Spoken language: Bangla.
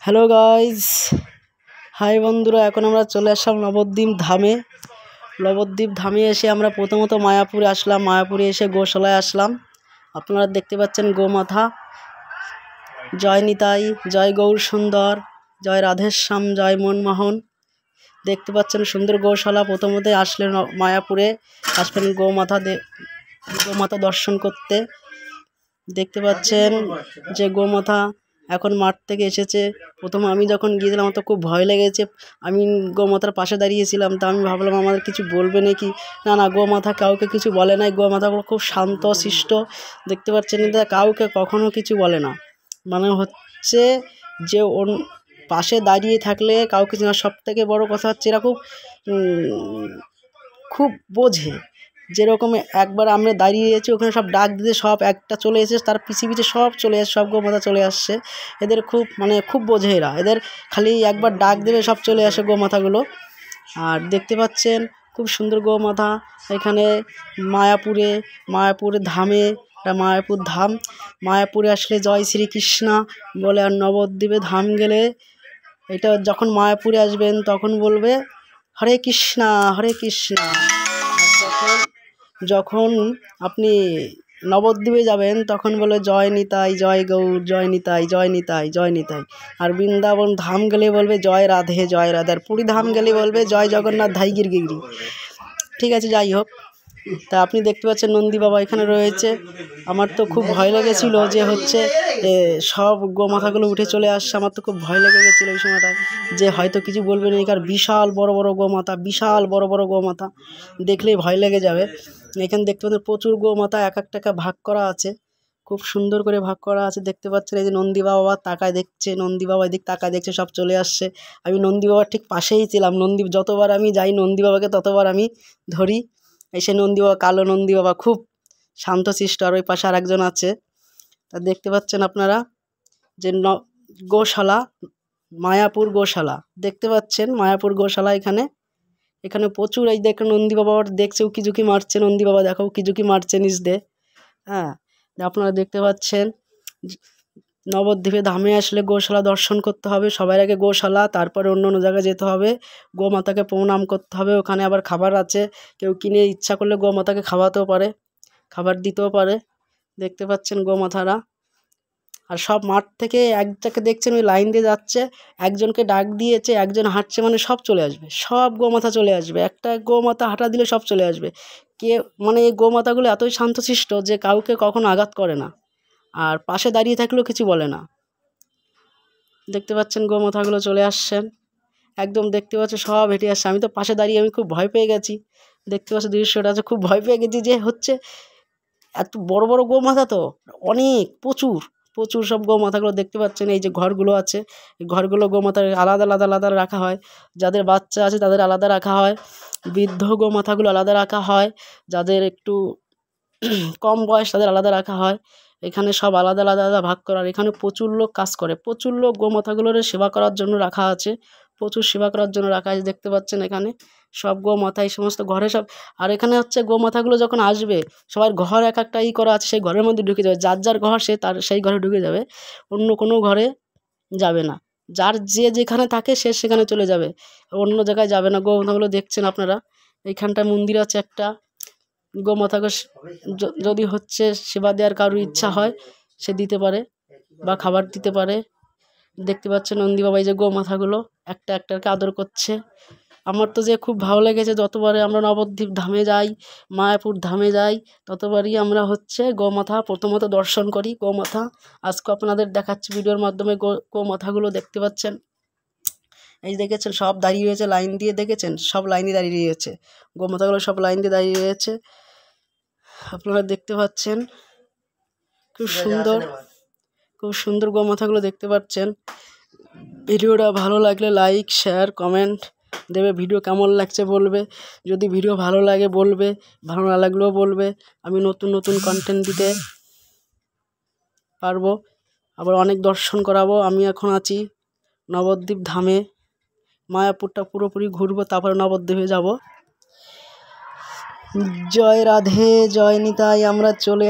হ্যালো গাইস, হাই বন্ধুরা। এখন আমরা চলে আসলাম নবদ্বীপ ধামে এসে আমরা প্রথমত মায়াপুরে আসলাম। মায়াপুরে এসে গোশালায় আসলাম। আপনারা দেখতে পাচ্ছেন গোমাতা। জয় নিতাই, জয় গৌর সুন্দর, জয় রাধেশ্যাম, জয় মনমোহন। দেখতে পাচ্ছেন সুন্দর গোশালা। প্রথমতে আসলে মায়াপুরে আসবেন গোমাতা দর্শন করতে। দেখতে পাচ্ছেন যে গোমাতা এখন মাঠ থেকে এসেছে। প্রথমে আমি যখন গিয়েছিলাম আমার তো খুব ভয় লেগেছে। আমি গোমাতার পাশে দাঁড়িয়েছিলাম, তা আমি ভাবলাম আমাদের কিছু বলবে নাকি। না, গোমাতা কাউকে কিছু বলে নাই। গোমাতাগুলো খুব শান্ত শিষ্ট। দেখতে পাচ্ছেন এটা কাউকে কখনো কিছু বলে না। মানে হচ্ছে যে ওর পাশে দাঁড়িয়ে থাকলে কাউকে চেনা। সব থেকে বড়ো কথা হচ্ছে এরা খুব বোঝে। যেরকম একবার আমরা দাঁড়িয়েছি ওখানে সব ডাক দিতে সব একটা চলে এসেছে, তার পিছে সব চলে আসছে, সব গোমাতা চলে আসছে। এদের খুব বোঝে এরা। এদের খালি একবার ডাক দেবে সব চলে আসে গোমাতাগুলো। আর দেখতে পাচ্ছেন খুব সুন্দর গোমাতা এখানে মায়াপুরে ধামে। মায়াপুর ধাম, মায়াপুরে আসলে জয় শ্রীকৃষ্ণ বলে। আর নবদ্বীপে ধাম গেলে এটা যখন মায়াপুরে আসবেন তখন বলবে হরে কৃষ্ণা হরে কৃষ্ণা। যখন আপনি নবদ্বীপে যাবেন তখন বলে জয় নিতাই, জয় গৌর, জয় নিতাই, জয় নিতাই, জয় নিতাই। আর বৃন্দাবন ধাম গেলে বলবে জয় রাধে, জয় রাধে। আর পুরী ধাম গেলে বলবে জয় জগন্নাথ ধাই গিরি। ঠিক আছে, যাই হোক। তা আপনি দেখতে পাচ্ছেন নন্দী বাবা এখানে রয়েছে। আমার তো খুব ভয় লেগেছিল যে হচ্ছে সব গোমাতাগুলো উঠে চলে আসছে। আমার তো খুব ভয় লেগে গেছিলো ওই সময়টায় যে হয়তো কিছু বলবে না। কারণ বিশাল বড় বড় গোমাতা দেখলেই ভয় লেগে যাবে। এখানে দেখতে পাচ্ছেন প্রচুর গোমাতা এক একটাকে ভাগ করা আছে, খুব সুন্দর করে ভাগ করা আছে। দেখতে পাচ্ছেন এই যে নন্দী বাবা তাকায় দেখছে, নন্দী বাবা এদিক তাকায় দেখছে, সব চলে আসছে। আমি নন্দী বাবার ঠিক পাশেই ছিলাম। যতবার আমি যাই নন্দী বাবাকে ততবার আমি ধরি। এসে নন্দী বাবা, কালো নন্দী বাবা খুব শান্তশিষ্ট। আর ওই পাশে আর একজন আছে। তা দেখতে পাচ্ছেন আপনারা যে গোশালা, মায়াপুর গোশালা দেখতে পাচ্ছেন। মায়াপুর গোশালা এখানে প্রচুর। এই দেখুন নন্দী বাবা দেখছে উকিঝুঁকি মারছে। নন্দী বাবা দেখো উকিঝুঁকি মারছে নিজ দিয়ে। হ্যাঁ, আপনারা দেখতে পাচ্ছেন। নবদ্বীপে ধামে আসলে গোশালা দর্শন করতে হবে সবার আগে। গোশালা, তারপরে অন্য জায়গায় যেতে হবে। গোমাতাকে প্রণাম করতে হবে। ওখানে আবার খাবার আছে, কেউ কিনে ইচ্ছা করলে গোমাতাকে খাওয়াতেও পারে, খাবার দিতেও পারে। দেখতে পাচ্ছেন গোমাতারা। আর সব মাঠ থেকে একটাকে দেখছেন ওই লাইন দিয়ে যাচ্ছে, একজনকে ডাক দিয়েছে, একজন হাঁটছে, মানে সব চলে আসবে, সব গোমাতা চলে আসবে। একটা গোমাতা হাঁটা দিলে সব চলে আসবে। এই গোমাতাগুলো এতই শান্তশিষ্ট যে কাউকে কখনো আঘাত করে না, আর পাশে দাঁড়িয়ে থাকলেও কিছু বলে না। দেখতে পাচ্ছেন গোমাতাগুলো চলে আসছেন একদম। দেখতে পাচ্ছেন সব হেঁটে আসছে। আমি তো পাশে দাঁড়িয়ে আমি খুব ভয় পেয়ে গেছি। দেখতে পাচ্ছি দৃশ্যটা আছে, খুব ভয় পেয়ে গেছি যে হচ্ছে এত বড় বড় গোমাতা তো অনেক, প্রচুর সব গোমাতাগুলো দেখতে পাচ্ছেন। এই যে ঘরগুলো আছে, এই ঘরগুলো গোমাতার আলাদা রাখা হয়। যাদের বাচ্চা আছে তাদের আলাদা রাখা হয়, বৃদ্ধ গোমাতাগুলো আলাদা রাখা হয়, যাদের একটু কম বয়স তাদের আলাদা রাখা হয়। এখানে সব আলাদা ভাগ করার। এখানে প্রচুর লোক কাজ করে, প্রচুর লোক গোমাতাগুলোর সেবা করার জন্য রাখা আছে, প্রচুর সেবা করার জন্য রাখা আছে। দেখতে পাচ্ছেন এখানে সব গোমাতা এই সমস্ত ঘরে সব। আর এখানে হচ্ছে গোমাতাগুলো যখন আসবে সবার ঘর এক একটা করা আছে, সেই ঘরের মধ্যে ঢুকে যাবে। যার ঘর সেই ঘরে ঢুকে যাবে, অন্য কোনো ঘরে যাবে না। যে যেখানে থাকে সে সেখানে চলে যাবে, অন্য জায়গায় যাবে না। গোমাতাগুলো দেখছেন আপনারা। এইখানটায় মন্দির আছে একটা। গোমাতাকে যদি হচ্ছে সেবা দেওয়ার কারোর ইচ্ছা হয় সে দিতে পারে বা খাবার দিতে পারে। দেখতে পাচ্ছেন নন্দী বাবা এই যে গোমাতাগুলো একটাকে আদর করছে। আমার তো যে খুব ভালো লেগেছে। যতবারে আমরা নবদ্বীপ ধামে যাই, মায়াপুর ধামে যাই, ততবারই আমরা হচ্ছে গোমাতা প্রথমত দর্শন করি। গোমাতা আজকে আপনাদের দেখাচ্ছি ভিডিওর মাধ্যমে। গোমাতাগুলো দেখতে পাচ্ছেন, এই দেখেছেন সব দাঁড়িয়ে রয়েছে লাইন দিয়ে। দেখেছেন সব লাইনে দাঁড়িয়ে রয়েছে গোমাতাগুলো, সব লাইন দিয়ে দাঁড়িয়ে রয়েছে। আপনারা দেখতে পাচ্ছেন খুব সুন্দর গোমাতাগুলো দেখতে পাচ্ছেন। ভিডিওটা ভালো লাগলে লাইক, শেয়ার, কমেন্ট দেবে। ভিডিও কেমন লাগছে বলবে। যদি ভিডিও ভালো লাগে বলবে, ভালো না লাগলেও বলবে। আমি নতুন কন্টেন্ট দিতে পারবো, আবার অনেক দর্শন করাবো। আমি এখন আছি নবদ্বীপ ধামে। মায়াপুরটা পুরোপুরি ঘুরবো, তারপরে নবদ্বীপে যাব। জয় রাধে, জয় নিতাই। আমরা চলে